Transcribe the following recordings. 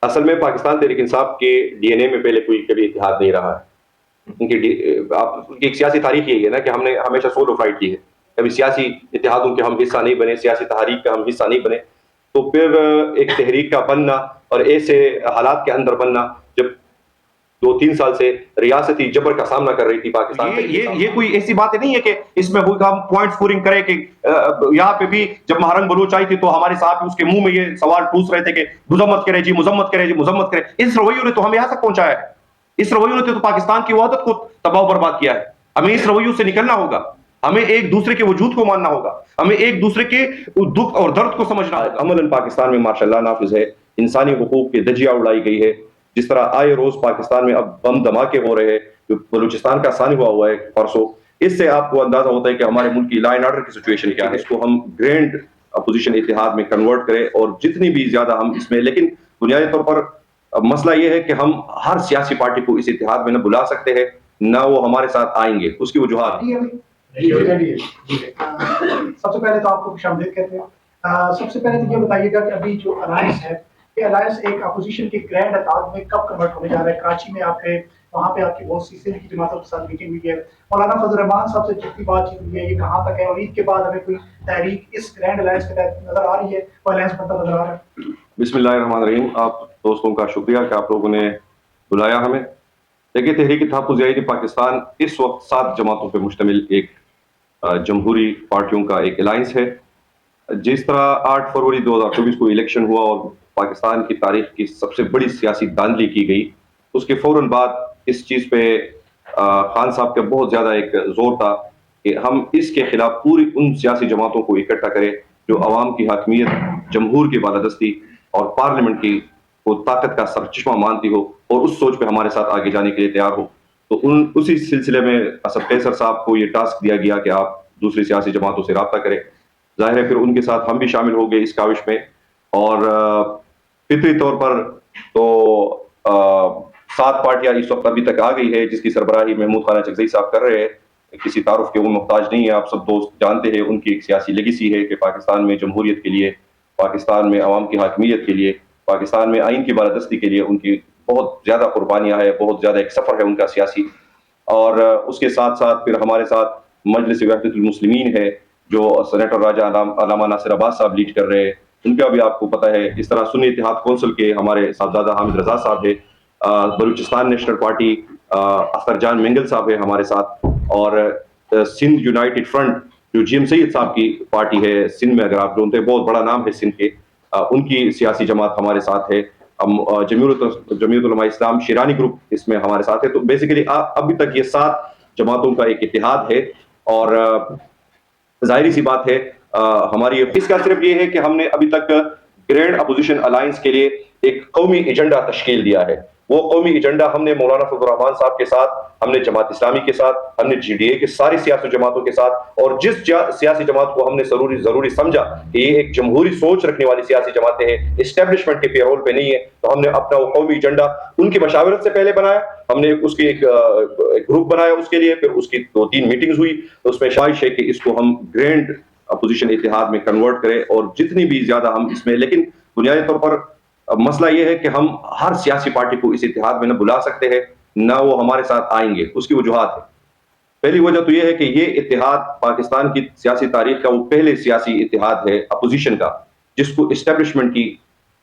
اصل میں پاکستان تحریک انصاف کے ڈی این اے میں پہلے کوئی کبھی اتحاد نہیں رہا ہے. ان کی ایک سیاسی تاریخ یہی ہے نا کہ ہم نے ہمیشہ سولو فائٹ کی ہے. کبھی سیاسی اتحادوں کے ہم حصہ نہیں بنے، سیاسی تحریک کا ہم حصہ نہیں بنے. تو پھر ایک تحریک کا بننا اور ایسے حالات کے اندر بننا جب 2-3 سال سے ریاستی جبر کا سامنا کر رہی تھی پاکستان. یہ کوئی ایسی بات نہیں ہے کہ اس میں ہم پوائنٹ اسکورنگ کریں کہ یہاں پہ بھی جب مہرنگ بلوچ آئی تھی تو ہمارے صاحب اس کے منہ میں یہ سوال ٹوس رہے تھے کہ مذمت کرے جی، مذمت کرے جی، مذمت کرے. اس رویوں نے تو ہمیں یہاں تک پہنچایا ہے. اس رویوں نے تو پاکستان کی وحدت کو تباہ و برباد کیا ہے. ہمیں اس رویوں سے نکلنا ہوگا. ہمیں ایک دوسرے کے وجود کو ماننا ہوگا. ہمیں ایک دوسرے کے دکھ اور درد کو سمجھنا ہوگا. عملاً پاکستان میں ماشاء اللہ نافذ ہے. انسانی حقوق کی دھجیاں اڑائی گئی ہے. جس طرح آئے روز پاکستان میں اب بم دھماکے ہو رہے ہیں، جو بلوچستان کا سانحہ ہوا ہے پرسوں، اس سے آپ کو اندازہ ہوتا ہے کہ ہمارے ملک کی لا اینڈ آرڈر کی سچویشن کیا ہے. اس کو ہم گرینڈ اپوزیشن اتحاد میں کنورٹ کریں اور جتنی بھی زیادہ ہم اس میں، لیکن بنیادی طور پر مسئلہ یہ ہے کہ ہم ہر سیاسی پارٹی کو اس اتحاد میں نہ بلا سکتے ہیں، نہ وہ ہمارے ساتھ آئیں گے. اس کی وجوہات سب سے پہلے تو آپ کو خوش آمدید کہتے ہیں. سب سے پہلے تو یہ بتائیے گا کہ ابھی جو الائنس ہے، یہ الائنس ایک اپوزیشن کے گرینڈ اتحاد میں کب کنورٹ ہونے جا رہا ہے؟ کراچی میں آپ کے وہاں پہ آپ کی بہت سی سندھ کی جماعتوں کے ساتھ میٹنگ ہوئی ہے. مولانا فضل الرحمان صاحب سے جتنی بات چیت ہوئی ہے یہ کہاں تک ہے؟ اور عید کے بعد ہمیں کوئی تحریک اس گرینڈ الائنس کے تحت نظر آ رہی ہے؟ وہ الائنس بنتا نظر آ رہا ہے؟ بسم اللہ الرحمن الرحیم. آپ دوستوں کا شکریہ کہ آپ لوگوں نے بلایا ہمیں. دیکھیے، تحریک تحفظ جمہوریت پاکستان اس وقت 7 جماعتوں پہ مشتمل ایک جمہوری پارٹیوں کا ایک الائنس ہے. جس طرح 8 فروری 2024 کو الیکشن ہوا اور پاکستان کی تاریخ کی سب سے بڑی سیاسی دھاندلی کی گئی، اس کے فوراً بعد اس چیز پہ خان صاحب کا بہت زیادہ ایک زور تھا کہ ہم اس کے خلاف پوری ان سیاسی جماعتوں کو اکٹھا کریں جو عوام کی حاکمیت، جمہور کی بالادستی اور پارلیمنٹ کی کو طاقت کا سرچشمہ مانتی ہو اور اس سوچ پہ ہمارے ساتھ آگے جانے کے لیے تیار ہو. تو اسی سلسلے میں اسد قیصر صاحب کو یہ ٹاسک دیا گیا کہ آپ دوسری سیاسی جماعتوں سے رابطہ کریں. ظاہر ہے پھر ان کے ساتھ ہم بھی شامل ہو گئے اس کاوش میں. اور فطری طور پر تو 7 پارٹیاں اس وقت ابھی تک آ گئی ہے، جس کی سربراہی محمود خانہ چکزئی صاحب کر رہے ہیں. کسی تعارف کے وہ محتاج نہیں ہے. آپ سب دوست جانتے ہیں ان کی ایک سیاسی لیگیسی ہے کہ پاکستان میں جمہوریت کے لیے، پاکستان میں عوام کی حاکمیت کے لیے، پاکستان میں آئین کی بالادستی کے لیے ان کی بہت زیادہ قربانیاں ہیں، بہت زیادہ ایک سفر ہے ان کا سیاسی. اور اس کے ساتھ ساتھ پھر ہمارے ساتھ مجلس وحدت المسلمین ہے جو سینیٹر راجہ علامہ ناصر عباس صاحب لیڈ کر رہے ہیں. ان کا بھی آپ کو پتہ ہے. اس طرح سنی اتحاد کونسل کے ہمارے صاحبزادہ حامد رضا صاحب ہے. بلوچستان نیشنل پارٹی اختر جان منگل صاحب ہے ہمارے ساتھ. اور سندھ یونائٹڈ فرنٹ جو جی ایم سید صاحب کی پارٹی ہے سندھ میں، اگر آپ جانتے ہیں، بہت بڑا نام ہے سندھ کے، ان کی سیاسی جماعت ہمارے ساتھ ہے. جمعیت علماء اسلام شیرانی گروپ اس میں ہمارے ساتھ ہے. تو بیسیکلی ابھی تک یہ 7 جماعتوں کا ایک اتحاد ہے. اور ظاہری سی بات ہے ہماری اس کا صرف یہ ہے کہ ہم نے ابھی تک گرینڈ اپوزیشن الائنس کے لیے ایک قومی ایجنڈا تشکیل دیا ہے. وہ قومی ایجنڈا ہم نے مولانا فضل الرحمان صاحب کے ساتھ، ہم نے جماعت اسلامی کے ساتھ، ہم نے جی ڈی اے کے ساری سیاسی جماعتوں کے ساتھ، اور جس سیاسی جماعت کو ہم نے ضروری سمجھا کہ یہ ایک جمہوری سوچ رکھنے والی سیاسی جماعتیں ہیں، اسٹیبلشمنٹ کے پیرول پہ نہیں ہے، تو ہم نے اپنا وہ قومی ایجنڈا ان کی مشاورت سے پہلے بنایا. ہم نے اس کی ایک گروپ بنایا اس کے لیے، پھر اس کی 2-3 میٹنگز ہوئی. اس میں خواہش ہے کہ اس کو ہم گرینڈ اپوزیشن اتحاد میں کنورٹ کریں اور جتنی بھی زیادہ ہم اس میں، لیکن بنیادی طور پر مسئلہ یہ ہے کہ ہم ہر سیاسی پارٹی کو اس اتحاد میں نہ بلا سکتے ہیں، نہ وہ ہمارے ساتھ آئیں گے. اس کی وجوہات ہے. پہلی وجہ تو یہ ہے کہ یہ اتحاد پاکستان کی سیاسی تاریخ کا وہ پہلے سیاسی اتحاد ہے اپوزیشن کا جس کو اسٹیبلشمنٹ کی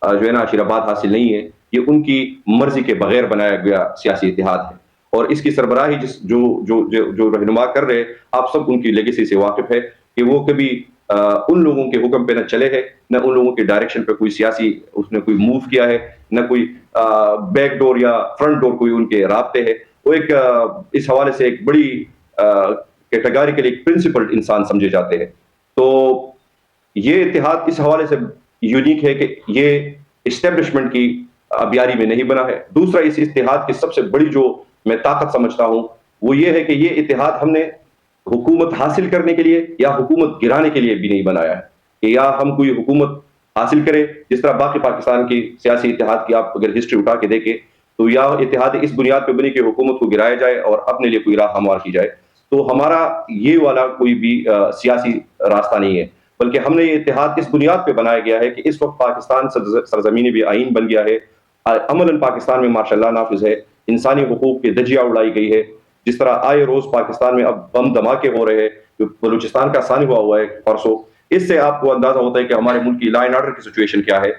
جو ہے نا آشیرآباد حاصل نہیں ہے. یہ ان کی مرضی کے بغیر بنایا گیا سیاسی اتحاد ہے. اور اس کی سربراہی جو رہنما کر رہے، آپ سب ان کی لیگیسی سے واقف ہے کہ وہ کبھی ان لوگوں کے حکم پہ نہ چلے ہیں، نہ ان لوگوں کے ڈائریکشن پہ کوئی سیاسی اس نے کوئی موو کیا ہے، نہ کوئی بیک ڈور یا فرنٹ ڈور کوئی ان کے رابطے ہے. وہ ایک اس حوالے سے ایک بڑی کیٹیگری کے لیے ایک پرنسپل انسان سمجھے جاتے ہیں. تو یہ اتحاد اس حوالے سے یونیک ہے کہ یہ اسٹیبلشمنٹ کی ابیاری میں نہیں بنا ہے. دوسرا، اس اتحاد کی سب سے بڑی جو میں طاقت سمجھتا ہوں وہ یہ ہے کہ یہ اتحاد ہم نے حکومت حاصل کرنے کے لیے یا حکومت گرانے کے لیے بھی نہیں بنایا ہے کہ یا ہم کوئی حکومت حاصل کرے. جس طرح باقی پاکستان کی سیاسی اتحاد کی آپ اگر ہسٹری اٹھا کے دیکھیں تو یا اتحاد اس بنیاد پہ بنی کہ حکومت کو گرایا جائے اور اپنے لیے کوئی راہ ہموار کی جائے. تو ہمارا یہ والا کوئی بھی سیاسی راستہ نہیں ہے، بلکہ ہم نے یہ اتحاد اس بنیاد پہ بنایا گیا ہے کہ اس وقت پاکستان سرزمین بھی آئین بن گیا ہے عملاً پاکستان میں ماشاء اللہ نافذ ہے، انسانی حقوق کی دھجیاں اڑائی گئی ہے. جس طرح آئے روز پاکستان میں اب بم دھماکے ہو رہے ہیں، جو بلوچستان کا سانحہ ہوا ہے پرسوں، اس سے آپ کو اندازہ ہوتا ہے کہ ہمارے ملک کی لا اینڈ آرڈر کی سچویشن کیا ہے.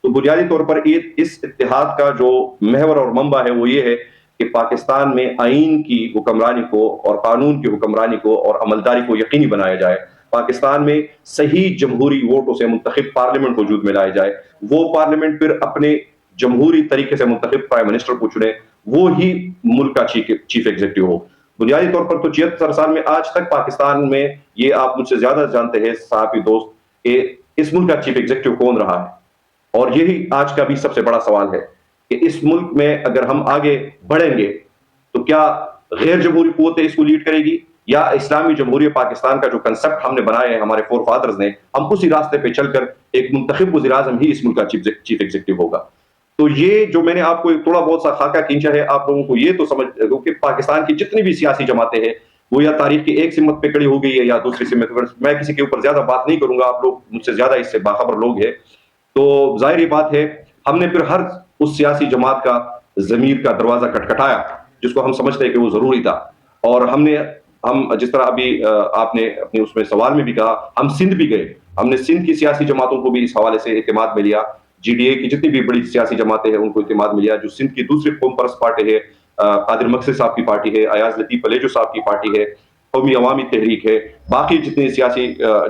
تو بنیادی طور پر اس اتحاد کا جو محور اور منبع ہے وہ یہ ہے کہ پاکستان میں آئین کی حکمرانی کو اور قانون کی حکمرانی کو اور عملداری کو یقینی بنایا جائے. پاکستان میں صحیح جمہوری ووٹوں سے منتخب پارلیمنٹ وجود میں لائے جائے، وہ پارلیمنٹ پھر اپنے جمہوری طریقے سے منتخب پرائم منسٹر کو چنے، وہ ہی ملک کا چیف ایگزیکٹو ہو. بنیادی طور پر تو 76 سال میں آج تک پاکستان میں، یہ آپ مجھ سے زیادہ جانتے ہیں صحافی دوست، کہ اس ملک کا چیف ایگزیکٹو کون رہا ہے. اور یہی آج کا بھی سب سے بڑا سوال ہے کہ اس ملک میں اگر ہم آگے بڑھیں گے تو کیا غیر جمہوری قوتیں اس کو لیڈ کرے گی، یا اسلامی جمہوریہ پاکستان کا جو کنسپٹ ہم نے بنایا ہے ہمارے فور فادرز نے، ہم اسی راستے پہ چل کر ایک منتخب وزیر اعظم ہی اس ملک کا چیف ایگزیکٹو ہوگا. تو یہ جو میں نے آپ کو ایک تھوڑا بہت سا خاکہ کھینچا ہے، آپ لوگوں کو یہ تو سمجھ کہ پاکستان کی جتنی بھی سیاسی جماعتیں ہیں وہ یا تاریخ کی ایک سمت پہ کڑی ہو گئی ہے یا دوسری سمت پر. میں کسی کے اوپر زیادہ بات نہیں کروں گا، آپ لوگ مجھ سے زیادہ اس سے باخبر لوگ ہیں. تو ظاہر یہ بات ہے ہم نے پھر ہر اس سیاسی جماعت کا ضمیر کا دروازہ کھٹکھٹایا جس کو ہم سمجھتے ہیں کہ وہ ضروری تھا. اور ہم جس طرح ابھی آپ نے اپنے اس میں سوال میں بھی کہا، ہم سندھ بھی گئے، ہم نے سندھ کی سیاسی جماعتوں کو بھی اس حوالے سے اعتماد میں لیا. جی ڈی اے کی جتنی بھی بڑی سیاسی جماعتیں ہیں ان کو اعتماد میں لیا. جو سندھ کی دوسری قوم پرست پارٹی ہے، قادر مقصد صاحب کی پارٹی ہے، ایاز لطیف علیجو صاحب کی پارٹی ہے، قومی عوامی تحریک ہے، باقی جتنی سیاسی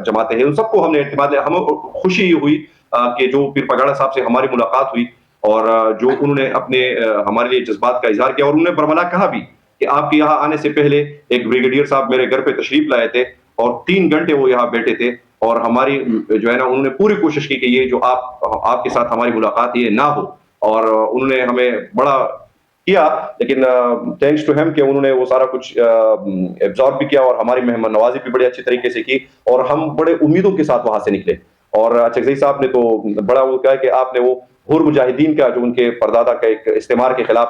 جماعتیں ہیں ان سب کو ہم نے اعتماد لیا. ہمیں خوشی یہ ہوئی کہ جو پیر پگاڑا صاحب سے ہماری ملاقات ہوئی اور جو انہوں نے اپنے ہمارے لیے جذبات کا اظہار کیا، اور انہوں نے برملا کہا بھی کہ آپ کے یہاں آنے سے پہلے ایک بریگیڈیئر صاحب میرے گھر پہ تشریف لائے تھے اور 3 گھنٹے وہ یہاں بیٹھے تھے، اور ہماری جو ہے نا انہوں نے پوری کوشش کی کہ یہ جو آپ کے ساتھ ہماری ملاقات یہ نہ ہو. اور انہوں نے ہمیں بڑا کیا، لیکن تھینکس ٹو ہیم کہ انہوں نے وہ سارا کچھ ایبزارب بھی کیا اور ہماری مہمان نوازی بھی بڑے اچھے طریقے سے کی، اور ہم بڑے امیدوں کے ساتھ وہاں سے نکلے. اور چکزئی صاحب نے تو بڑا وہ کہا کہ آپ نے وہ حر مجاہدین کا جو ان کے پردادا کا ایک استعمار کے خلاف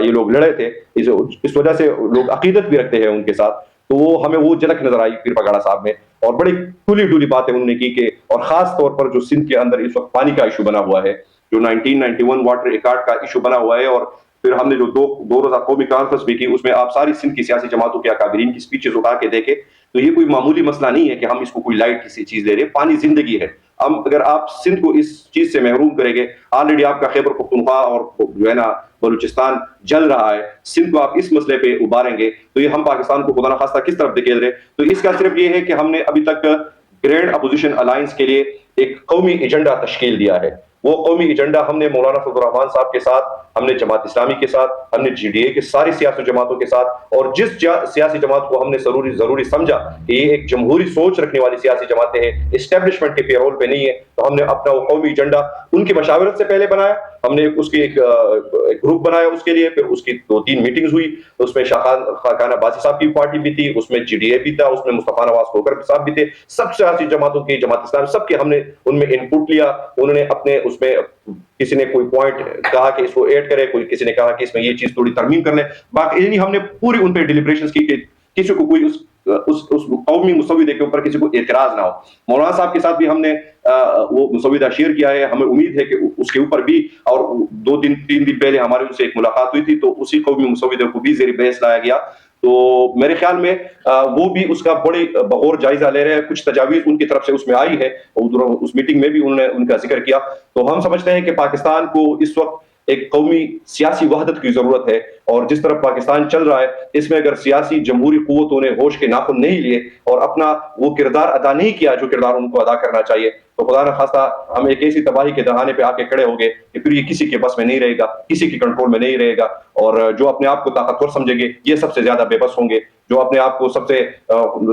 یہ لوگ لڑے تھے، اس وجہ سے لوگ عقیدت بھی رکھتے ہیں ان کے ساتھ. تو وہ ہمیں وہ جھلک نظر آئی پیر پگاڑا صاحب میں، اور بڑی کھلی ڈولی باتیں انہوں نے کی کہ، اور خاص طور پر جو سندھ کے اندر اس وقت پانی کا ایشو بنا ہوا ہے، جو 1991 واٹر ایکارڈ کا ایشو بنا ہوا ہے، اور پھر ہم نے جو دو روزہ قومی کانفرنس بھی کی، اس میں آپ ساری سندھ کی سیاسی جماعتوں کے اکابرین کی سپیچز اٹھا کے دیکھے تو یہ کوئی معمولی مسئلہ نہیں ہے کہ ہم اس کو کوئی لائٹ کسی چیز لے رہے. پانی زندگی ہے. اگر آپ سندھ کو اس چیز سے محروم کریں گے، آلریڈی آپ کا خیبر پختونخوا اور جو ہے نا بلوچستان جل رہا ہے، سندھ کو آپ اس مسئلے پہ ابھاریں گے تو یہ ہم پاکستان کو خدا نخواستہ کس طرف دھکیل رہے. تو اس کا صرف یہ ہے کہ ہم نے ابھی تک گرینڈ اپوزیشن الائنس کے لیے ایک قومی ایجنڈا تشکیل دیا ہے. وہ قومی ایجنڈا ہم نے مولانا فضل الرحمان صاحب کے ساتھ، ہم نے جماعت اسلامی کے ساتھ، ہم نے جی ڈی اے کے ساری سیاسی جماعتوں کے ساتھ، اور جس سیاسی جماعت کو ہم نے ضروری سمجھا کہ یہ ایک جمہوری سوچ رکھنے والی سیاسی جماعتیں ہیں، اسٹیبلشمنٹ کے پیرول پہ نہیں ہے، تو ہم نے اپنا وہ قومی ایجنڈا ان کی مشاورت سے پہلے بنایا. ہم نے اس کی ایک گروپ بنایا اس کے لیے، پھر اس کی 2-3 میٹنگز ہوئی. اس میں خاقان عباسی صاحب کی پارٹی بھی تھی، اس میں جی ڈی اے بھی تھا، اس میں مصطفیٰ نواز کھوکر صاحب بھی تھے، سب سیاسی جماعتوں کی، جماعت اسلامی، سب کے ہم نے ان میں ان پٹ لیا. انہوں نے اپنے اس میں کسی نے کوئی پوائنٹ کہا کہ اس کو ایڈ کرے، کسی نے کہا کہ اس میں یہ چیز تھوڑی ترمیم کر لیں. باقی یعنی ہم نے پوری ان پہ ڈیلیبریشنز کی کہ کسی کو کوئی اس قومی مسودے کے اوپر کسی کو اعتراض نہ ہو. مولانا صاحب کے ساتھ بھی ہم نے وہ مسودہ شیئر کیا ہے. ہمیں امید ہے کہ اس کے اوپر بھی، اور 2-3 دن پہلے ہماری ان سے ایک ملاقات ہوئی تھی تو اسی قومی مسودے کو بھی زیر بحث لایا گیا. تو میرے خیال میں وہ بھی اس کا بڑی بغور جائزہ لے رہے ہیں. کچھ تجاویز ان کی طرف سے اس میں آئی ہے، اس میٹنگ میں بھی انہوں نے ان کا ذکر کیا. تو ہم سمجھتے ہیں کہ پاکستان کو اس وقت ایک قومی سیاسی وحدت کی ضرورت ہے، اور جس طرح پاکستان چل رہا ہے اس میں اگر سیاسی جمہوری قوتوں نے ہوش کے ناخن نہیں لیے اور اپنا وہ کردار ادا نہیں کیا جو کردار ان کو ادا کرنا چاہیے، تو خدا نخواستہ ہم ایک ایسی تباہی کے دہانے پہ آ کے کھڑے ہو گئے کہ پھر یہ کسی کے بس میں نہیں رہے گا، کسی کے کنٹرول میں نہیں رہے گا. اور جو اپنے آپ کو طاقتور سمجھیں گے یہ سب سے زیادہ بے بس ہوں گے. جو اپنے آپ کو سب سے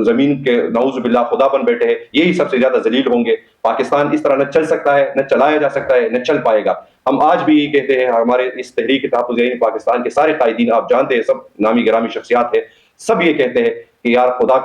زمین کے نعوذ باللہ خدا بن بیٹھے ہیں یہی سب سے زیادہ ذلیل ہوں گے. پاکستان اس طرح نہ چل سکتا ہے، نہ چلایا جا سکتا ہے، نہ چل پائے گا. ہم آج بھی یہ کہتے ہیں، ہمارے اس تحریک تحفظ پاکستان کے سارے قائدین آپ جانتے ہیں، سب نامی گرامی شخصیات ہیں، سب یہ کہتے ہیں کہ یار خدا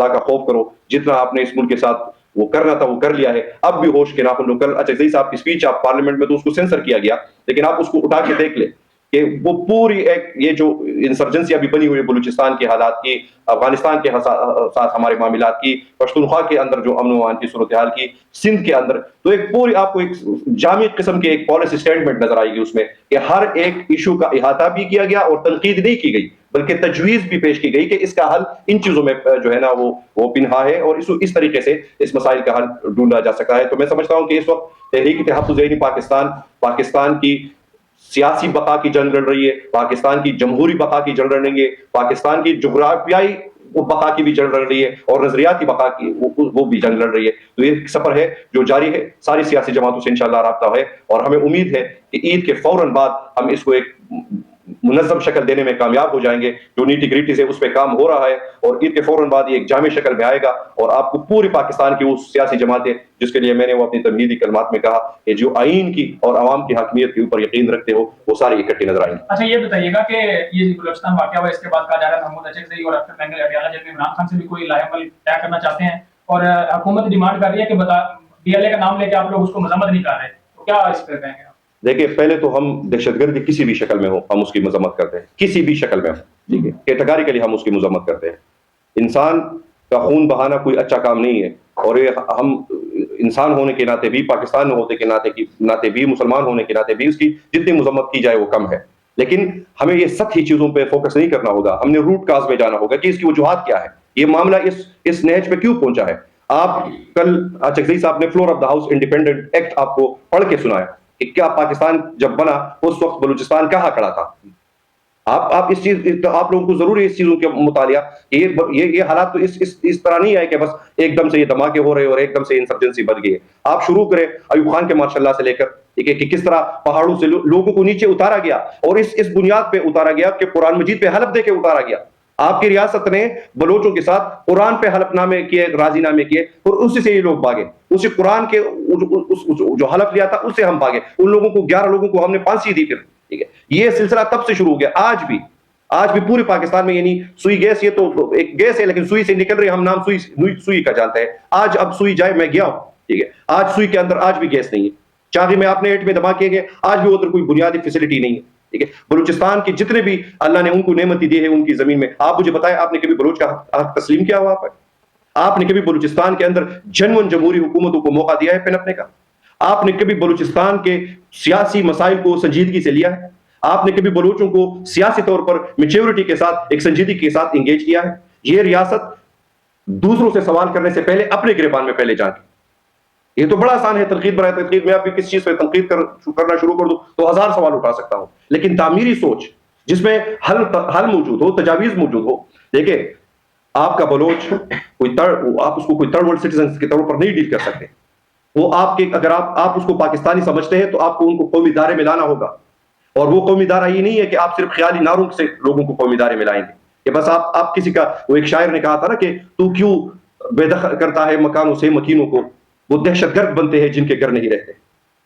کا خوف کرو. جتنا آپ نے اس ملک کے ساتھ وہ کرنا تھا وہ کر لیا ہے، اب بھی ہوش کے ناخن لو. کل اچھا صاحب کی اسپیچ آپ پارلیمنٹ میں تو اس کو سینسر کیا گیا، لیکن آپ اس کو اٹھا کے دیکھ لیں. کہ وہ پوری ایک یہ جو انسرجنسی ابھی بنی ہوئی بلوچستان کے حالات کی، افغانستان کے ساتھ ہمارے معاملات کی، پشتونخوا کے اندر جو امن و امان کی صورتحال کی، سندھ کے اندر، تو ایک پوری آپ کو ایک جامع قسم کی ایک پالیسی اسٹیٹمنٹ نظر آئے گی اس میں کہ ہر ایک ایشو کا احاطہ بھی کیا گیا اور تنقید نہیں کی گئی بلکہ تجویز بھی پیش کی گئی کہ اس کا حل ان چیزوں میں جو ہے نا وہ پنہا ہے اور اس طریقے سے اس مسائل کا حل ڈھونڈا جا سکتا ہے. تو میں سمجھتا ہوں کہ اس وقت تحریک تحفظ ذہنی پاکستان کی سیاسی بقا کی جنگ لڑ رہی ہے، پاکستان کی جمہوری بقا کی جنگ لڑ رہی ہے، پاکستان کی جغرافیائی بقا کی بھی جنگ لڑ رہی ہے اور نظریاتی بقا کی وہ بھی جنگ لڑ رہی ہے. تو یہ سفر ہے جو جاری ہے، ساری سیاسی جماعتوں سے انشاءاللہ رابطہ ہے اور ہمیں امید ہے کہ عید کے فوراً بعد ہم اس کو ایک منظم شکل دینے میں کامیاب ہو جائیں گے. جو نیٹی گریٹی سے اس پہ کام ہو رہا ہے اور عید کے فوراً بعد یہ ایک جامع شکل میں آئے گا اور آپ کو پوری پاکستان کی وہ سیاسی جماعتیں جس کے لیے میں نے وہ اپنی تمہیدی کلمات میں کہا کہ جو آئین کی اور عوام کی حاکمیت کے اوپر یقین رکھتے ہو وہ سارے اکٹھے نظر آئیں گے. اچھا یہ بتائیے گا کہ یہ بلوچستان واقعہ ہوا، اس کے بعد کہا جا رہا ہے محمود اچکزئی اور اختر مینگل اڈیالہ جب عمران خان سے بھی کوئی لاہے عمل طے کرنا چاہتے ہیں اور حکومت ڈیمانڈ کر رہی ہے کہ بی ایل اے کا نام لے کے آپ لوگ اس کو مذمت نہیں کر رہے، تو کیا اس پہ کہیں گے؟ دیکھیں پہلے تو ہم دہشت گردی کسی بھی شکل میں ہو ہم اس کی مذمت کرتے ہیں، کسی بھی شکل میں ہو، ٹھیک ہے، کیٹیگریکلی ہم اس کی مذمت کرتے ہیں. انسان کا خون بہانا کوئی اچھا کام نہیں ہے اور یہ ہم انسان ہونے کے ناطے بھی، پاکستان ہونے کے ناطے بھی، مسلمان ہونے کے ناطے بھی اس کی جتنی مذمت کی جائے وہ کم ہے. لیکن ہمیں یہ سطحی چیزوں پہ فوکس نہیں کرنا ہوگا، ہم نے روٹ کاز میں جانا ہوگا کہ اس کی وجوہات کیا ہے، یہ معاملہ اس نہج پہ کیوں پہنچا ہے. آپ کل اچکزئی صاحب نے floor of the house independent act آپ کو پڑھ کے سنایا کہ کیا پاکستان جب بنا اس وقت بلوچستان کہاں کھڑا تھا. آپ اس چیز آپ لوگوں کو ضروری اس چیزوں کے مطالعہ، یہ حالات تو اس طرح نہیں ہے کہ بس ایک دم سے یہ دھماکے ہو رہے اور ایک دم سے انسرجنسی بڑھ گئی ہے. آپ شروع کریں ایوب خان کے ماشاء اللہ سے لے کر کہ کس طرح پہاڑوں سے لوگوں کو نیچے اتارا گیا اور اس بنیاد پہ اتارا گیا کہ قرآن مجید پہ حلف دے کے اتارا گیا. آپ کی ریاست نے بلوچوں کے ساتھ قرآن پہ حلف نامے کیے، راضی نامے کیے اور اسی سے یہ لوگ بھاگے، اسی قرآن کے جو حلف لیا تھا اس سے ہم بھاگے. ان لوگوں کو 11 لوگوں کو ہم نے پھانسی دی. پھر ٹھیک ہے، یہ سلسلہ تب سے شروع ہو گیا. آج بھی پورے پاکستان میں یعنی سوئی گیس، یہ تو ایک گیس ہے لیکن سوئی سے نکل رہی، ہم نام سوئی کا جانتے ہیں. آج اب سوئی جائے، میں گیا ہوں، ٹھیک ہے، آج سوئی کے اندر آج بھی گیس نہیں ہے. چاغی میں آپ نے 8 میں دھماکے گئے، آج بھی ادھر کوئی بنیادی فیسلٹی نہیں ہے. ٹھیک ہے، بلوچستان کی جتنے بھی اللہ نے ان کو نعمتی دی ہے ان کی زمین میں، آپ مجھے بتائیں آپ نے کبھی بلوچ کا حق تسلیم کیا ہوا؟ آپ نے کبھی بلوچستان کے اندر جنون جمہوری حکومتوں کو موقع دیا ہے پنپنے کا؟ آپ نے کبھی بلوچستان کے سیاسی مسائل کو سنجیدگی سے لیا ہے؟ آپ نے کبھی بلوچوں کو سیاسی طور پر میچیورٹی کے ساتھ، ایک سنجیدگی کے ساتھ انگیج کیا ہے؟ یہ ریاست دوسروں سے سوال کرنے سے پہلے اپنے گریبان میں پہلے جا کے، یہ تو بڑا آسان ہے تنقید برائے تنقید. میں ابھی کسی چیز پہ تنقید کرنا شروع کر دوں تو 1000 سوال اٹھا سکتا ہوں، لیکن تعمیری سوچ جس میں حل موجود ہو، تجاویز موجود ہو. دیکھیں آپ کا بلوچ آپ اس کو کوئی تھرڈ ورلڈ سٹیزن کے طور پر نہیں ڈیل کر سکتے. وہ آپ کے اگر آپ اس کو پاکستانی سمجھتے ہیں تو آپ کو ان کو قومی دائرے میں لانا ہوگا. اور وہ قومی دارہ یہ نہیں ہے کہ آپ صرف خیالی نعروں سے لوگوں کو قومی دارے میں لائیں گے کہ بس آپ کسی کا، وہ ایک شاعر نے کہا تھا نا کہ تو کیوں بے دخل کرتا ہے مکانوں سے مکینوں کو، وہ دہشت گرد بنتے ہیں جن کے گھر نہیں رہتے.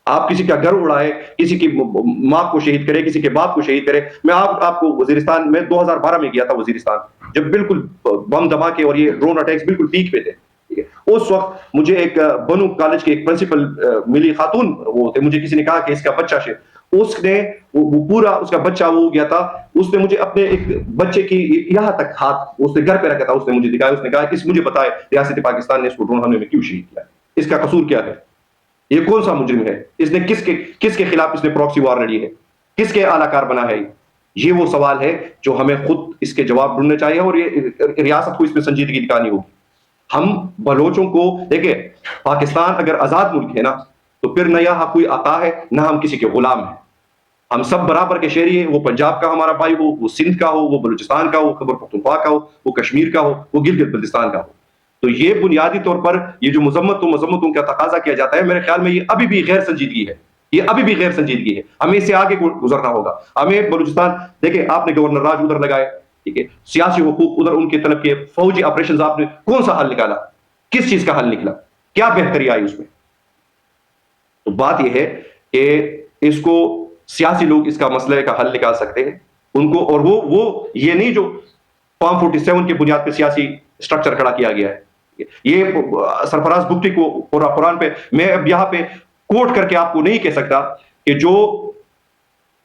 آپ کسی کا گھر اڑائے، کسی کی ماں کو شہید کرے، کسی کے باپ کو شہید کرے. میں آپ کو وزیرستان میں 2012 میں گیا تھا، وزیرستان جب بالکل بم دھماکے اور یہ ڈرون اٹیکس بالکل پیک پہ تھے. اس وقت مجھے ایک بنو کالج کے ایک پرنسپل ملی، خاتون وہ تھے. مجھے کسی نے کہا کہ اس کا بچہ اس نے وہ پورا اس کا بچہ وہ ہو گیا تھا. اس نے مجھے اپنے ایک بچے کی یہاں تک ہاتھ اس نے گھر پہ رکھا تھا، اس نے مجھے دکھایا. اس نے کہا کہ مجھے بتائے ریاست پاکستان نے اس کو ڈرون حملے میں کیوں شہید کیا، اس کا قصور کیا ہے، یہ کون سا مجرم ہے، اس نے کس کے خلاف اس نے پراکسی وار لڑی ہے، کس کے اعلی کار بنا ہے. یہ وہ سوال ہے جو ہمیں خود اس کے جواب ڈھونڈنے چاہیے اور یہ ریاست کو اس میں سنجیدگی دکھانی ہوگی. ہم بلوچوں کو دیکھیں، پاکستان اگر آزاد ملک ہے نا تو پھر نہ یہاں کوئی آقا ہے نہ ہم کسی کے غلام ہیں. ہم سب برابر کے شہری ہیں. وہ پنجاب کا ہمارا بھائی ہو، وہ سندھ کا ہو، وہ بلوچستان کا ہو، خیبر پختونخوا کا ہو، وہ کشمیر کا ہو، وہ گلگت بلتستان کا ہو. تو یہ بنیادی طور پر یہ جو مذمتوں کا تقاضا کیا جاتا ہے، میرے خیال میں یہ ابھی بھی غیر سنجیدگی ہے. یہ ابھی بھی غیر سنجیدگی ہے. ہمیں اس سے آگے گزرنا ہوگا. ہمیں بلوچستان دیکھیں، آپ نے گورنر راج ادھر لگائے، ٹھیک ہے، سیاسی حقوق ادھر ان کی طرف کے، فوجی آپریشنز آپ نے کون سا حل نکالا، کس چیز کا حل نکلا، کیا بہتری آئی اس میں؟ تو بات یہ ہے کہ اس کو سیاسی لوگ اس کا مسئلے کا حل نکال سکتے ہیں ان کو، اور وہ یہ نہیں جو فارم 47 کی بنیاد پہ سیاسی اسٹرکچر کھڑا کیا گیا ہے. یہ سرفراز بگٹی کو قرآن پہ میں اب یہاں پہ کوٹ کر کے آپ کو نہیں کہہ سکتا کہ جو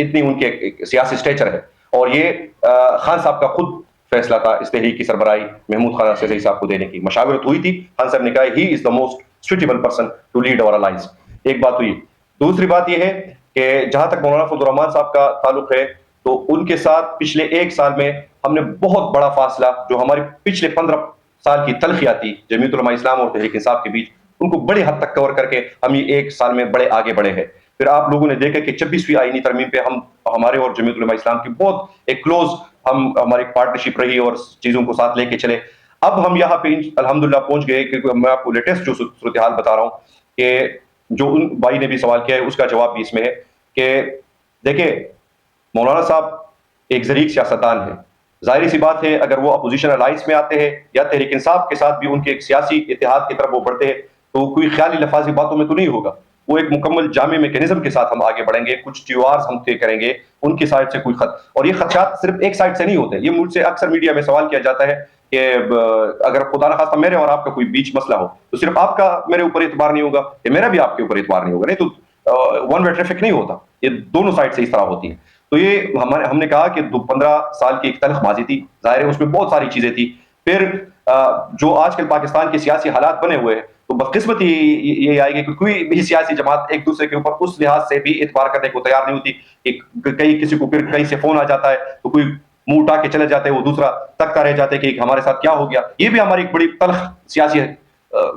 اتنی ان کے سیاسی اسٹیچر ہے. اور یہ خان صاحب کا خود فیصلہ تھا اس تحریک کی سربراہی محمود خان عسکری صاحب کو دینے کی. مشاورت ہوئی تھی, خان صاحب نے کہا he is the most suitable person to lead our alliance. ایک بات ہوئی. دوسری بات یہ ہے کہ جہاں تک مولانا فضل الرحمان صاحب کا تعلق ہے تو ان کے ساتھ پچھلے ایک سال میں ہم نے بہت بڑا فاصلہ جو ہماری پچھلے 15 سال کی تلخیاں تھی جمعیت علماء اسلام اور تحریک انصاف کے بیچ, ان کو بڑے حد تک کور کر کے ہم یہ ایک سال میں بڑے آگے بڑھے ہیں. پھر آپ لوگوں نے دیکھا کہ 26ویں آئینی ترمیم پہ ہمارے اور جمعیت علماء اسلام کی بہت ایک کلوز ہماری پارٹنرشپ رہی اور چیزوں کو ساتھ لے کے چلے. اب ہم یہاں پہ الحمدللہ پہنچ گئے, کیونکہ میں آپ کو لیٹسٹ جو صورتحال بتا رہا ہوں کہ جو ان بھائی نے بھی سوال کیا ہے اس کا جواب بھی اس میں ہے کہ دیکھیں مولانا صاحب ایک ظریف سیاستدان ہیں. ظاہری سی بات ہے اگر وہ اپوزیشن الائنس میں آتے ہیں یا تحریک انصاف کے ساتھ بھی ان کے ایک سیاسی اتحاد کی طرف وہ بڑھتے ہیں تو کوئی خیالی لفاظی باتوں میں تو نہیں ہوگا. وہ ایک مکمل جامع میکینزم کے ساتھ ہم آگے بڑھیں گے. کچھ ٹیوارز ہم طے کریں گے ان کی سائڈ سے کوئی خط, اور یہ خدشات صرف ایک سائڈ سے نہیں ہوتے. یہ مجھ سے اکثر میڈیا میں سوال کیا جاتا ہے کہ اگر خدا نخواستہ میرے اور آپ کا کوئی بیچ مسئلہ ہو تو صرف آپ کا میرے اوپر اعتبار نہیں ہوگا کہ میرا بھی آپ کے اوپر اعتبار نہیں ہوگا. نہیں تو ون وے ٹریفک نہیں ہوتا, یہ دونوں سائڈ سے اس طرح ہوتی ہے. تو یہ ہم نے کہا کہ 15 سال کی ایک تلخ ماضی تھی, ظاہر ہے اس میں بہت ساری چیزیں تھی. پھر جو آج کل پاکستان کے سیاسی حالات بنے ہوئے ہیں تو بدقسمتی یہ آئے گی کہ کوئی بھی سیاسی جماعت ایک دوسرے کے اوپر اس لحاظ سے بھی اعتبار کرنے کو تیار نہیں ہوتی کہ کسی کو پھر کہیں سے فون آ جاتا ہے تو کوئی منہ اٹھا کے چلے جاتے ہیں, وہ دوسرا تکتا رہ جاتے ہیں کہ ہمارے ساتھ کیا ہو گیا. یہ بھی ہماری ایک بڑی تلخ سیاسی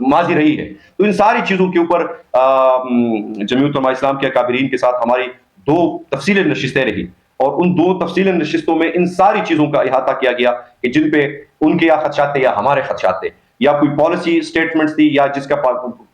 ماضی رہی ہے. تو ان ساری چیزوں کے اوپر جمعیت علماء اسلام کے اکابرین کے ساتھ ہماری 2 تفصیلی نشستیں رہی, اور ان 2 تفصیلی نشستوں میں ان ساری چیزوں کا احاطہ کیا گیا کہ جن پہ ان کے یا خدشات تھے یا ہمارے خدشات تھے, یا کوئی پالیسی سٹیٹمنٹس تھی, یا جس کا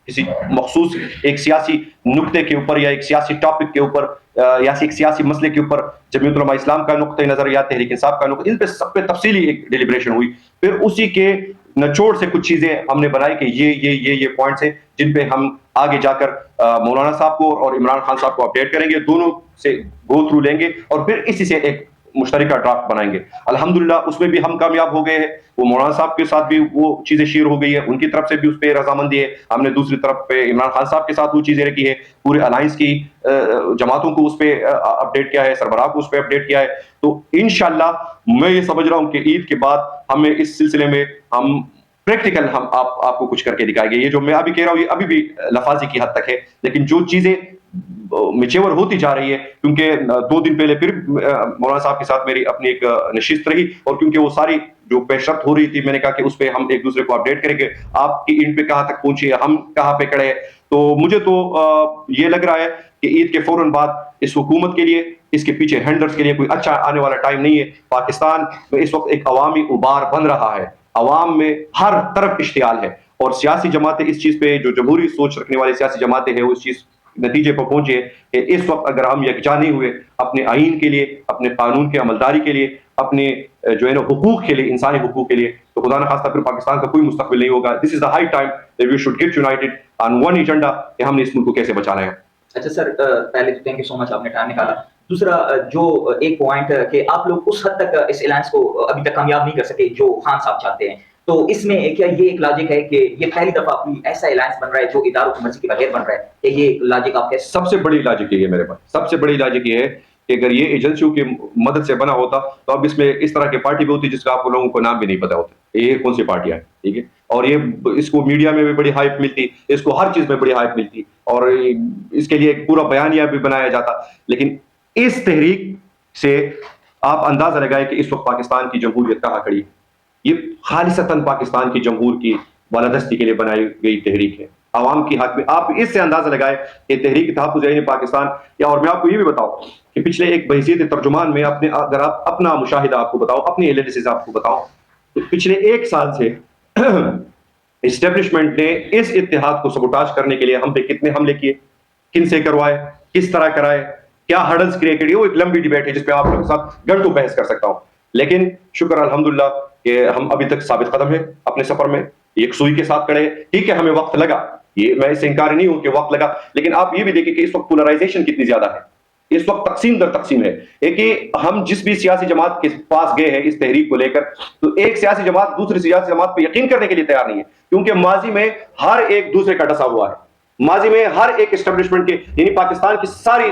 کسی مخصوص ایک سیاسی نقطے کے اوپر یا ایک سیاسی ٹاپک کے اوپر یا ایک سیاسی مسئلے کے اوپر جمعیت علماء اسلام کا نقطہ نظر یا تحریک انصاف کا نقطہ, ان پہ سب پہ تفصیلی ایک ڈیلیبریشن ہوئی. پھر اسی کے نچوڑ سے کچھ چیزیں ہم نے بنائی کہ یہ پوائنٹس ہیں جن پہ ہم آگے جا کر مولانا صاحب کو اور عمران خان صاحب کو اپڈیٹ کریں گے, دونوں سے گو تھرو لیں گے اور پھر اسی سے ایک مشترکہ ڈرافٹ بنائیں گے. الحمدللہ اس میں بھی ہم کامیاب ہو گئے ہیں. وہ مولانا صاحب کے ساتھ بھی وہ چیزیں شیئر ہو گئی ہے, ان کی طرف سے بھی اس پہ رضامندی ہے. ہم نے دوسری طرف پہ عمران خان صاحب کے ساتھ وہ چیزیں رکھی ہے, پورے الائنس کی جماعتوں کو اس پہ اپڈیٹ کیا ہے, سربراہ کو اس پہ اپڈیٹ کیا ہے. تو انشاءاللہ میں یہ سمجھ رہا ہوں کہ عید کے بعد ہمیں اس سلسلے میں ہم پریکٹیکل ہم آپ کو کچھ کر کے دکھائیں گے. یہ جو میں ابھی کہہ رہا ہوں یہ ابھی بھی لفاظی کی حد تک ہے, لیکن جو چیزیں میچیور ہوتی جا رہی ہے, کیونکہ 2 دن پہلے پھر مولانا صاحب کے ساتھ میری اپنی ایک نشست رہی, اور کیونکہ وہ ساری جو پیش رفت ہو رہی تھی میں نے کہا کہ اس پہ ہم ایک دوسرے کو اپڈیٹ کریں گے, آپ کی ان پہ کہاں تک پہنچی ہے, ہم کہاں پہ کھڑے ہیں. تو مجھے تو یہ لگ رہا ہے کہ عید کے فوراً بعد اس حکومت کے لیے, اس کے پیچھے ہینڈلرز کے لیے کوئی اچھا آنے والا ٹائم نہیں ہے. پاکستان میں اس وقت ایک عوامی ابھار بن رہا ہے, عوام میں ہر طرف اشتعال ہے, اور سیاسی جماعتیں اس چیز پہ, جو جمہوری سوچ رکھنے والی سیاسی جماعتیں ہیں وہ اس چیز نتیجے پر پہنچے کہ اس وقت اگر ہم یکجا نہیں ہوئے اپنے آئین کے لیے, اپنے قانون کے عملداری کے لیے, اپنے جو ہے نا حقوق کے لیے, انسانی حقوق کے لیے, تو خدا نخواستہ پھر پاکستان کا کوئی مستقبل نہیں ہوگا. This is the high time that we should get united on one agenda کہ ہم نے اس ملک کو کیسے بچانا ہے. اچھا سر, پہلے تو تھینک یو سو مچ, آپ نے ٹائم نکالا. دوسرا جو ایک پوائنٹ کہ آپ لوگ اس حد تک اس الائنس کو ابھی تک کامیاب نہیں کر سکے جو خان صاحب چاہتے ہیں, تو اس میں کیا یہ ایک لاجک ہے کہ یہ پہلی دفعہ کوئی ایسا الائنس بن رہا ہے جو اداروں کی مرضی کے بغیر بن رہا ہے, کہ یہ لاجک آپ کیسے؟ سب سے بڑی لاجک یہ ہے میرے پاس, سب سے بڑی لاجک یہ ہے کہ اگر یہ ایجنسیوں کی مدد سے بنا ہوتا تو اب اس میں اس طرح کی پارٹی بھی ہوتی جس کا آپ لوگوں کو نام بھی نہیں پتا ہوتا یہ کون سی پارٹیاں ہیں, ٹھیک ہے, اور یہ اس کو میڈیا میں بھی بڑی ہائپ ملتی, اس کو ہر چیز میں بڑی ہائپ ملتی, اور اس کے لیے ایک پورا بیانیہ بھی بنایا جاتا. لیکن اس تحریک سے آپ اندازہ لگائے کہ اس وقت پاکستان کی جمہوریت کہاں کھڑی ہے. یہ خالصتاً پاکستان کی جمہور کی بالادستی کے لیے بنائی گئی تحریک ہے, عوام کی حق میں. آپ اس سے اندازہ لگائے کہ تحریک تحفظ عین پاکستان, یا اور میں آپ کو یہ بھی بتاؤں کہ پچھلے ایک بحیثیت ترجمان میں اپنے, اگر آپ اپنا مشاہدہ آپ کو بتاؤں, اپنی اینالیسس آپ کو بتاؤں, تو پچھلے 1 سال سے اسٹیبلشمنٹ نے اس اتحاد کو سبوٹاج کرنے کے لیے ہم پہ کتنے حملے کیے, کن سے کروائے, کس طرح کرائے, کیا ہرڈلز کریٹ کیے. وہ ایک لمبی ڈیبیٹ ہے جس پہ آپ لوگوں کے ساتھ گھنٹوں بحث کر سکتا ہوں, لیکن شکر الحمدللہ کہ ہم ابھی تک ثابت قدم ہیں اپنے سفر میں, ایک سوئی کے ساتھ کھڑے. ٹھیک ہے ہمیں وقت لگا, یہ میں اس سے انکار نہیں ہوں کہ وقت لگا, لیکن آپ یہ بھی دیکھیں کہ اس وقت پولرائزیشن کتنی زیادہ ہے, اس وقت تقسیم در تقسیم ہے. ایک ہم جس بھی سیاسی جماعت کے پاس گئے ہیں اس تحریک کو لے کر, تو ایک سیاسی جماعت دوسری سیاسی جماعت پہ یقین کرنے کے لیے تیار نہیں ہے, کیونکہ ماضی میں ہر ایک دوسرے کا ڈسا ہوا ہے. ماضی میں ہر ایک اسٹیبلشمنٹ کے, یعنی پاکستان کی ساری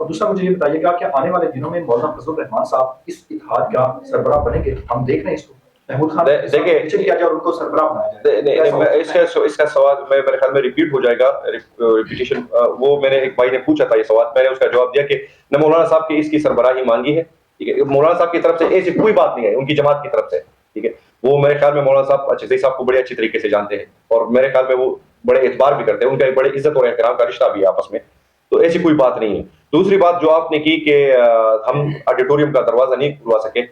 اور دوسرا مجھے یہ بتائیے گا کہ آنے والے دنوں میں مولانا فضل الرحمان صاحب اس اتحاد کا سربراہ بنیں گے؟ ہم دیکھ رہے ہیں اس کو محمود خان دیکھیے کیا جائے اور ان کو سربراہ بنایا جائے. اس کا سوال میرے خیال میں ریپیٹ ہو جائے گا, ریپیٹیشن. وہ میں نے ایک بھائی نے پوچھا تھا یہ سوال, میں نے اس کا جواب دیا کہ نہ مولانا صاحب کی اس کی سربراہی مانگی ہے, ٹھیک ہے. مولانا صاحب کی طرف سے ایسی کوئی بات نہیں ہے, ان کی جماعت کی طرف سے, ٹھیک ہے. وہ میرے خیال میں مولانا صاحب اچھے صاحب کو بڑے اچھی طریقے سے جانتے ہیں اور میرے خیال میں وہ بڑے اعتبار بھی کرتے ہیں, ان کا ایک بڑے عزت اور احترام کا رشتہ بھی ہے آپس میں, تو ایسی کوئی بات نہیں ہے. دوسری بات جو آپ نے کی کہ ہم آڈیٹوریم کا دروازہ نہیں کھلوا سکے,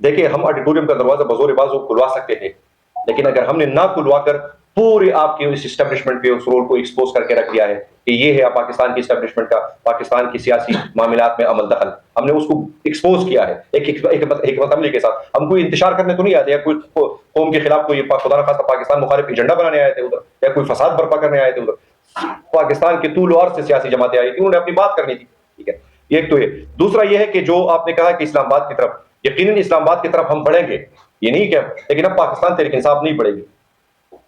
دیکھیں ہم آڈیٹوریم کا دروازہ بزور بازو کھلوا سکتے تھے, لیکن اگر ہم نے نہ کھلوا کر پورے آپ کے اس اسٹیبلشمنٹ کے اس رول کو ایکسپوز کر کے رکھ دیا ہے کہ یہ ہے پاکستان کی اسٹیبلشمنٹ کا پاکستان کی سیاسی معاملات میں عمل دخل, ہم نے اس کو ایکسپوز کیا ہے ایک حکمت عملی کے ساتھ. ہم کوئی انتشار کرنے تو نہیں آتے یا کوئی قوم کے خلاف کوئی خدا نخواستہ پاکستان مخالف ایجنڈا بنانے آئے تھے ادھر, یا کوئی فساد برپا کرنے آئے تھے ادھر. پاکستان کے طول و عرض سے سیاسی جماعتیں آئی تھیں, انہوں نے اپنی بات کرنی تھی, ٹھیک ہے. ایک تو یہ. دوسرا یہ ہے کہ جو آپ نے کہا کہ اسلام آباد کی طرف, یقیناً اسلام آباد کی طرف ہم بڑھیں گے, یہ نہیں کہ, لیکن اب پاکستان تحریک انصاف نہیں بڑھے گی,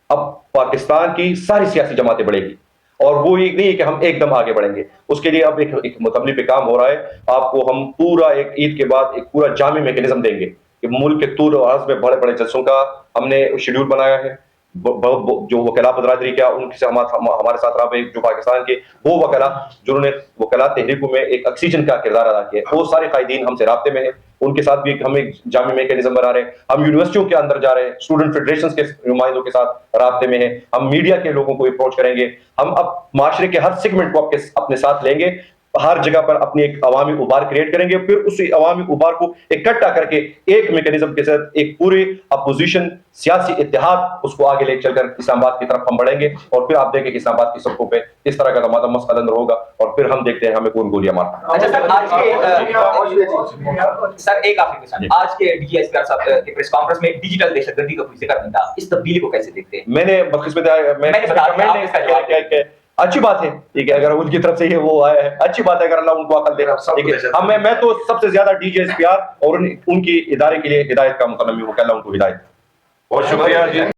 اب پاکستان کی ساری سیاسی جماعتیں بڑھے گی, اور وہ یہ نہیں ہے کہ ہم ایک دم آگے بڑھیں گے. اس کے لیے اب ایک متملی پہ کام ہو رہا ہے. آپ کو ہم پورا ایک عید کے بعد ایک پورا جامع میکینزم دیں گے کہ ملک کے طول و عرض میں بڑے بڑے جلسوں کا ہم نے شیڈول بنایا ہے. جو وکلاء برادری کیا ان سے ہمارے ساتھ رابطے, جو پاکستان کے وہ وکلاء جنہوں نے وکلاء تحریکوں میں ایک آکسیجن کا کردار ادا کیا, وہ سارے قائدین ہم سے رابطے میں ہیں, ان کے ساتھ بھی ہم ایک جامع میکینزم بنا رہے ہیں. ہم یونیورسٹیوں کے اندر جا رہے ہیں, اسٹوڈنٹ فیڈریشنز کے نمائندوں کے ساتھ رابطے میں ہیں, ہم میڈیا کے لوگوں کو اپروچ کریں گے, ہم اب معاشرے کے ہر سیگمنٹ کو اپنے ساتھ لیں گے, ہر جگہ پر اپنی ایک عوامی ابھار کریٹ کریں گے, پھر اس عوامی ابھار کو اکٹھا کر کے ایک میکینزم کے ساتھ ایک پورے اپوزیشن سیاسی اتحاد اس کو آگے لے چل کر اسلام آباد کی طرف ہم بڑھیں گے. اور پھر آپ دیکھیں کہ اسلام آباد کی سڑکوں پہ اس طرح کا دمادم قدم ہوگا, اور پھر ہم دیکھتے ہیں ہمیں کون گولیاں مارتا ہے. اچھا سر, سر ایک آخری کوسچن, آج کے D G S P R صاحب کے پریس کانفرنس میں ڈیجیٹل دہشت گردی کا کوئی ذکر نہیں تھا, اس تبدیلی کو کیسے دیکھتے ہیں؟ میں نے اچھی بات ہے, ٹھیک ہے, اگر ان کی طرف سے یہ وہ آیا ہے اچھی بات ہے, اگر اللہ ان کو عقل دے رہا, ٹھیک ہے. میں تو سب سے زیادہ D G S P R اور ان کی ادارے کے لیے ہدایت کا متنم ہوں کہ اللہ ان کو ہدایت. بہت شکریہ جی.